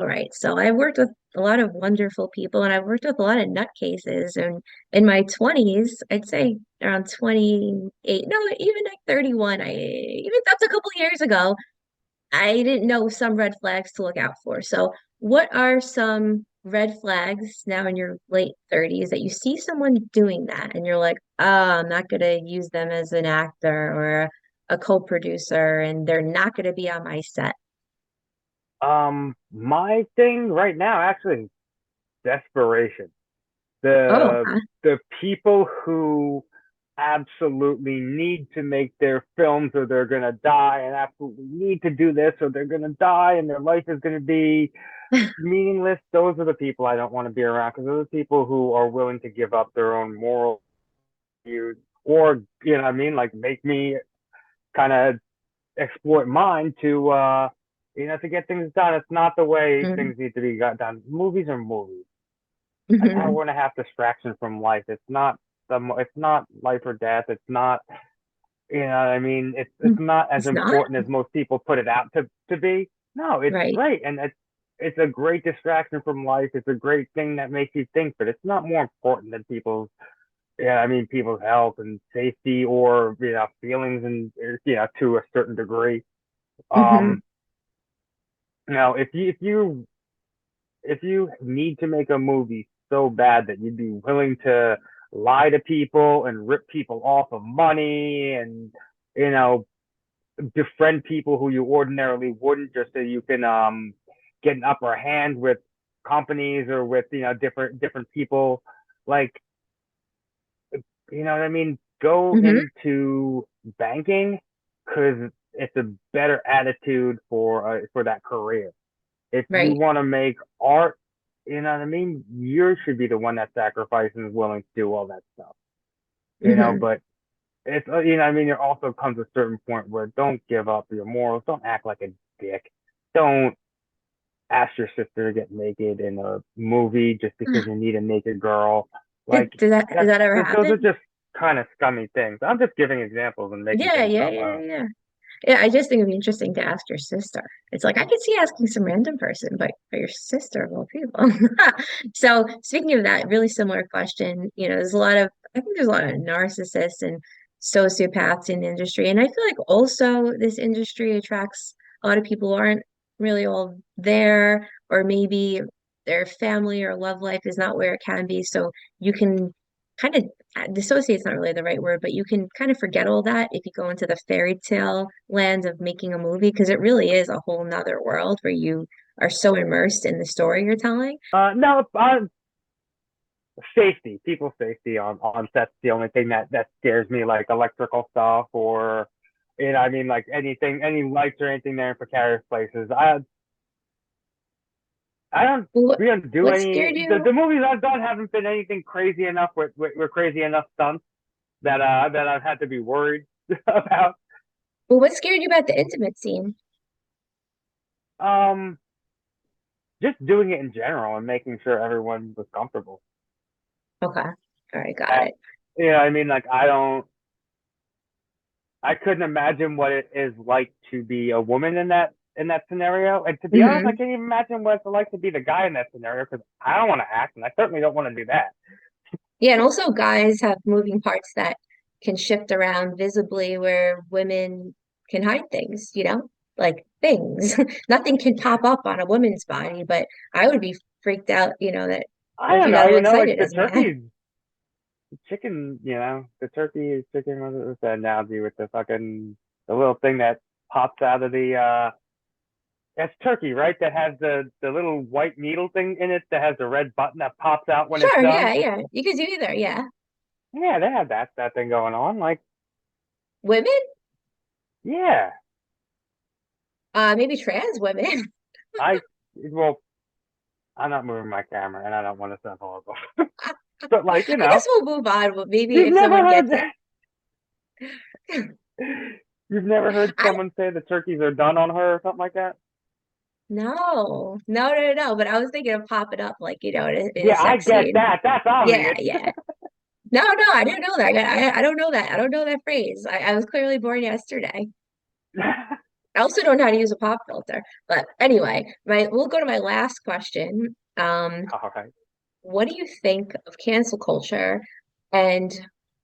All right. So I worked with a lot of wonderful people and I've worked with a lot of nutcases. And in my 20s, I'd say around 28, no, even like 31, even that's a couple years ago, I didn't know some red flags to look out for. So what are some red flags now in your late 30s that you see someone doing that and you're like, oh, I'm not going to use them as an actor or a co-producer and they're not going to be on my set? My thing right now actually is desperation. Oh, The huh. the people who absolutely need to make their films or they're gonna die and absolutely need to do this or they're gonna die and their life is gonna be meaningless. Those are the people I don't want to be around because those are the people who are willing to give up their own moral views or you know what I mean, like make me kind of exploit mine to to get things done. It's not the way Mm-hmm. things need to be got done. Movies are movies. An Mm-hmm. hour and a half distraction from life. It's not life or death. It's not you know what I mean. It's not as It's not important as most people put it out to be. No, it's right. great and it's a great distraction from life. It's a great thing that makes you think, but it's not more important than people's health and safety or feelings and to a certain degree. Mm-hmm. Um, if you need to make a movie so bad that you'd be willing to lie to people and rip people off of money and you know befriend people who you ordinarily wouldn't just so you can get an upper hand with companies or with different people like you know what I mean, go Mm-hmm. into banking because it's a better attitude for that career. If you Right. want to make art, you know what I mean? You should be the one that sacrifices and is willing to do all that stuff. Mm-hmm. But it's what I mean, there also comes a certain point where don't give up your morals, don't act like a dick. Don't ask your sister to get naked in a movie just because you need a naked girl. Like Does that ever those are happen? just kind of scummy things. I'm just giving examples and making Yeah, things yeah, up. yeah, yeah. Yeah, I just think it'd be interesting to ask your sister. It's like I could see asking some random person, but your sister of all people. So speaking of that, really similar question. There's a lot of I think there's a lot of narcissists and sociopaths in the industry. And I feel like also this industry attracts a lot of people who aren't really all there, or maybe their family or love life is not where it can be. So you can kind of dissociate's not really the right word, but you can kind of forget all that if you go into the fairy tale land of making a movie, because it really is a whole nother world where you are so immersed in the story you're telling. No, safety, people's safety on set's the only thing that scares me, like electrical stuff or I mean, like anything, any lights or anything there in precarious places. I don't What we don't do what any scared you? the movies I've done haven't been anything crazy enough with crazy enough stunts that I've had to be worried about. Well, what scared you about the intimate scene? Um, just doing it in general and making sure everyone was comfortable. Okay. All right, got And, it. I mean, like I couldn't imagine what it is like to be a woman in that scenario. And to be honest, I Hmm. can't even imagine what it's like to be the guy in that scenario because I don't want to act, and I certainly don't want to do that. Yeah, and also guys have moving parts that can shift around visibly where women can hide things, like things. Nothing can pop up on a woman's body, but I would be freaked out, that I what if don't you know, got all like excited the as a man? turkey chicken, the turkey is chicken. What's that analogy with the little thing that pops out of the that's turkey, right? That has the little white needle thing in it that has the red button that pops out when it's Sure, done. yeah, yeah. You could do either, yeah. Yeah, they have that thing going on. Like, Women? yeah, Maybe trans women. I well, I'm not moving my camera, and I don't want to sound horrible. But like, I guess we'll move on, but maybe you've if never someone heard gets it. you've never heard I someone say the turkeys are done on her or something like that. no, no, no, no. But I was thinking of popping up like, in a Yeah, I sex get scene. that. That's Yeah, obvious. yeah. No, no, I didn't know that. I don't know that. I don't know that phrase. I was clearly born yesterday. I also don't know how to use a pop filter. But anyway, we'll go to my last question. All right. What do you think of cancel culture, and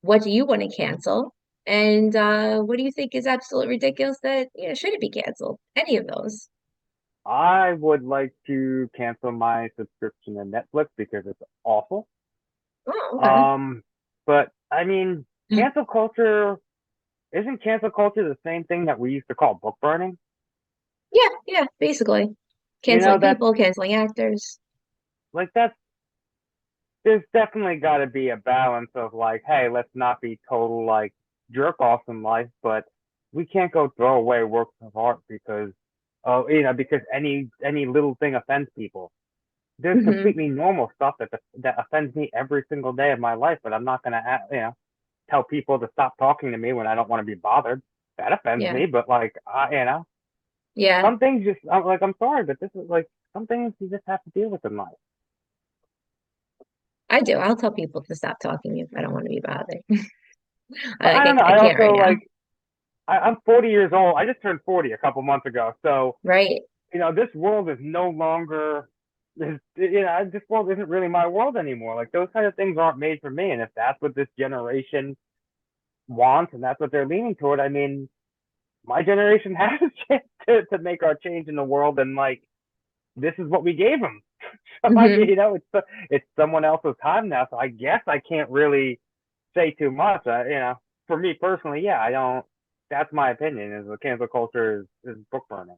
what do you want to cancel? And what do you think is absolutely ridiculous that, shouldn't be canceled? Any of those. I would like to cancel my subscription to Netflix because it's awful. Oh, okay. Um, but I mean, cancel culture isn't cancel culture the same thing that we used to call book burning? Yeah, yeah, basically. You know, Canceling people, canceling actors. that's there's definitely got to be a balance of like, hey, let's not be total like jerk offs in life, but we can't go throw away works of art because, oh, because any little thing offends people. There's Hmm. completely normal stuff that offends me every single day of my life, but I'm not gonna, tell people to stop talking to me when I don't want to be bothered. That offends Yeah, me, but like, yeah, some things just, I'm sorry, but this is like some things you just have to deal with in life. I do. I'll tell people to stop talking to me if I don't want to be bothered. But I don't know. I I can't right also now. like I'm 40 years old. I just turned 40 a couple months ago. So, Right. this world is no longer, this world isn't really my world anymore. Like, those kind of things aren't made for me. And if that's what this generation wants and that's what they're leaning toward, I mean, my generation has a chance to make our change in the world. And, like, this is what we gave them. So, I mean, Hmm. it's someone else's time now. So I guess I can't really say too much. For me personally, yeah, I don't. That's my opinion. Is the cancel culture is book burning.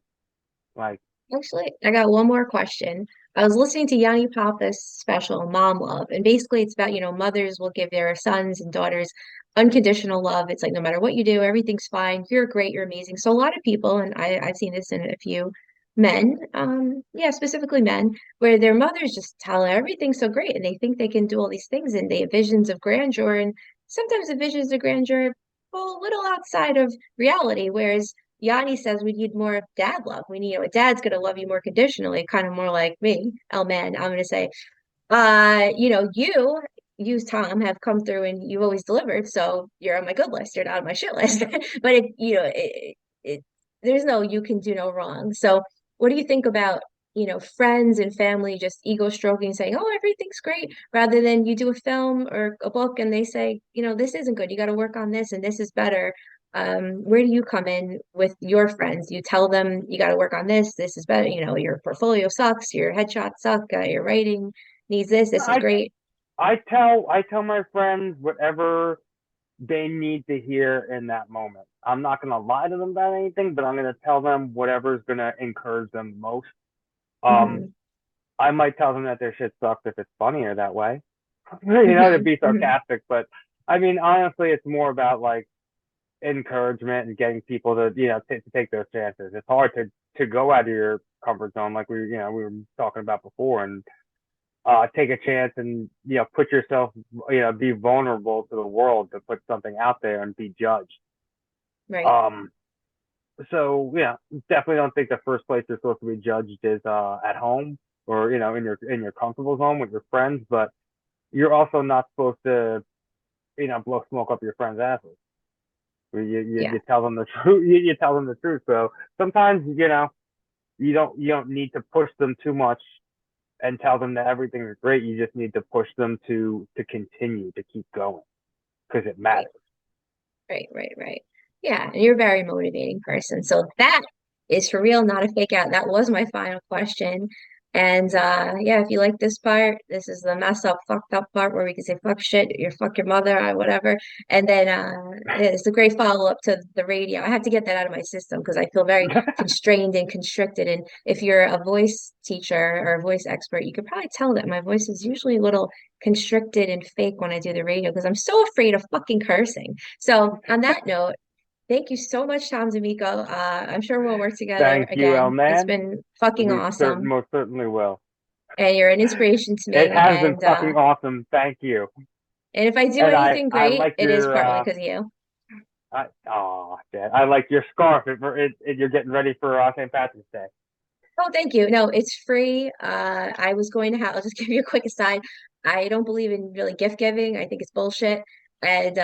Like, Actually, I got one more question. I was listening to Yanni Papa's special, Mom Love, and basically it's about, mothers will give their sons and daughters unconditional love. It's like no matter what you do, everything's fine. You're great, you're amazing. So a lot of people, and I've seen this in a few men, yeah, specifically men, where their mothers just tell them everything's so great and they think they can do all these things and they have visions of grandeur. And sometimes the visions of grandeur fall a little outside of reality, whereas Yanni says we need more of dad love. We need, a dad's gonna love you more conditionally, kind of more like me, El Man. I'm gonna say, you, Tom, have come through and you've always delivered, so you're on my good list. You're not on my shit list. But it, there's no you can do no wrong. So what do you think about, friends and family just ego stroking, saying, "Oh, everything's great," rather than you do a film or a book and they say, "This isn't good. You got to work on this and this is better." Where do you come in with your friends? You tell them you got to work on this. This is better. Your portfolio sucks. Your headshots suck. Your writing needs this. This is I great. I tell my friends whatever they need to hear in that moment. I'm not gonna lie to them about anything, but I'm gonna tell them whatever's gonna encourage them most. Um, Hmm. I might tell them that their shit sucks if it's funnier that way, to Hmm. be Hmm. sarcastic. But I mean, honestly, it's more about like encouragement and getting people to to take those chances. It's hard to go out of your comfort zone like we were talking about before and take a chance and put yourself be vulnerable to the world to put something out there and be judged. Right. Um, so definitely don't think the first place you're supposed to be judged is at home or in your comfortable zone with your friends, but you're also not supposed to blow smoke up your friends' asses. Yeah. You tell them the truth. You tell them the truth. So sometimes you don't need to push them too much and tell them that everything is great. You just need to push them to continue to keep going because it Right. matters. Right. Right. Right. Yeah. And you're a very motivating person. So that is for real, not a fake out. That was my final question. And yeah, if you like this part, this is the mess up, fucked up part where we can say fuck shit, your fuck your mother, or whatever. And then it's a great follow-up to the radio. I have to get that out of my system because I feel very constrained and constricted. And if you're a voice teacher or a voice expert, you could probably tell that my voice is usually a little constricted and fake when I do the radio because I'm so afraid of fucking cursing. So on that note, thank you so much, Tom D'Amico. I'm sure we'll work together Thank you, El again. It's Man. been fucking We awesome. most certainly will. And you're an inspiration to It me. has been fucking awesome. Thank you. And if I do And anything I great, like it is your partly because of you. Dad, I like your scarf. You're getting ready for St. Patrick's Day. Oh, thank you. No, it's free. I was going to have, I'll just give you a quick aside. I don't believe in really gift giving. I think it's bullshit. And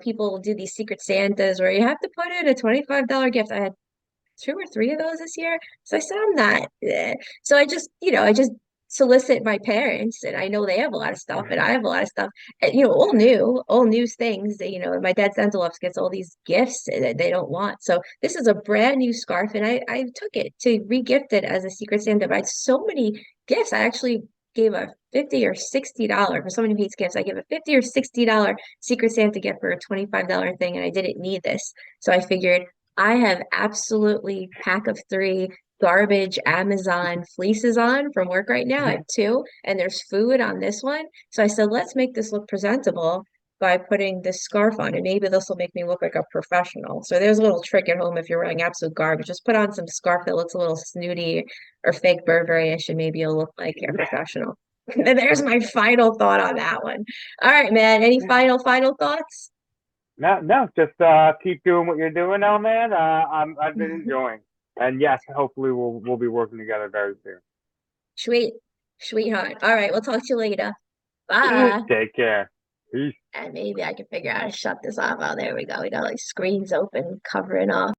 people do these secret Santas where you have to put in a $25 gift. two or three of those this year. So I said, I'm not. So I just solicit my parents, and I know they have a lot of stuff, and I have a lot of stuff, and, all new things that, my dad's dental office gets all these gifts that they don't want. So this is a brand new scarf, and I took it to re-gift it as a Secret Santa. But I had so many gifts. I actually gave a $50 or $60 for someone who hates gifts. I give a $50 or $60 Secret Santa gift for a $25 thing, and I didn't need this. So I figured I have absolutely pack of three garbage Amazon fleeces on from work right now. I have two, and there's food on this one. So I said, let's make this look presentable by putting this scarf on, and maybe this will make me look like a professional. So there's a little trick at home if you're wearing absolute garbage. Just put on some scarf that looks a little snooty or fake Burberry-ish, and maybe you'll look like a professional. And there's my final thought on that one. All right, man. Any final thoughts? No, no, just keep doing what you're doing now, man. I've been enjoying, and yes, hopefully we'll be working together very Sweet, sweetheart. All right, we'll talk to you later. soon. Bye. Take care. Peace. And maybe I can figure out how to shut this off. Oh, there we go. We got like screens open covering off.